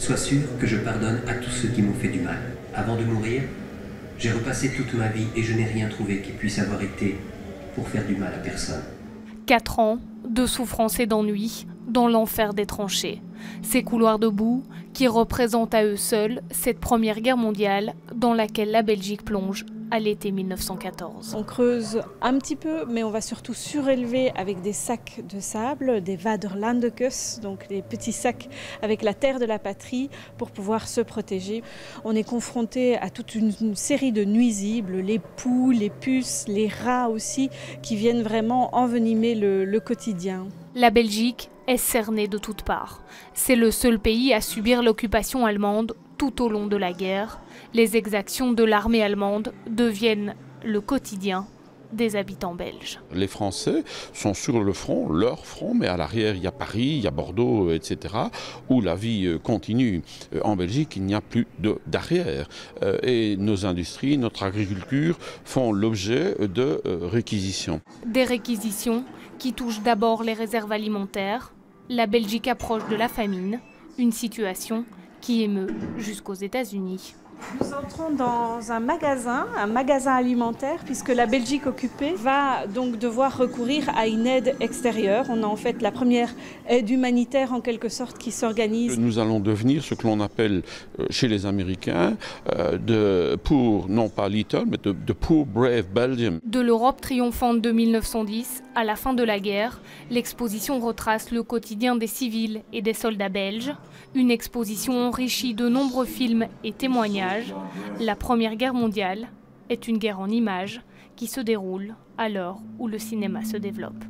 Sois sûr que je pardonne à tous ceux qui m'ont fait du mal. Avant de mourir, j'ai repassé toute ma vie et je n'ai rien trouvé qui puisse avoir été pour faire du mal à personne. 4 ans de souffrance et d'ennui dans l'enfer des tranchées. Ces couloirs de boue qui représentent à eux seuls cette première guerre mondiale dans laquelle la Belgique plonge à l'été 1914. On creuse un petit peu, mais on va surtout surélever avec des sacs de sable, des Vaderlandekes, donc des petits sacs avec la terre de la patrie pour pouvoir se protéger. On est confronté à toute une série de nuisibles, les poux, les puces, les rats aussi, qui viennent vraiment envenimer le quotidien. La Belgique est cernée de toutes parts. C'est le seul pays à subir l'occupation allemande tout au long de la guerre. Les exactions de l'armée allemande deviennent le quotidien des habitants belges. Les Français sont sur le front, leur front, mais à l'arrière il y a Paris, il y a Bordeaux, etc., où la vie continue. En Belgique, il n'y a plus d'arrière. Et nos industries, notre agriculture font l'objet de réquisitions. Des réquisitions qui touchent d'abord les réserves alimentaires. La Belgique approche de la famine, une situation qui émeut jusqu'aux États-Unis. Nous entrons dans un magasin alimentaire, puisque la Belgique occupée va donc devoir recourir à une aide extérieure. On a en fait la première aide humanitaire en quelque sorte qui s'organise. Nous allons devenir ce que l'on appelle chez les Américains de poor, non pas little, mais de poor brave Belgium. De l'Europe triomphante de 1910 à la fin de la guerre, l'exposition retrace le quotidien des civils et des soldats belges. Une exposition enrichie de nombreux films et témoignages. La Première Guerre mondiale est une guerre en images qui se déroule à l'heure où le cinéma se développe.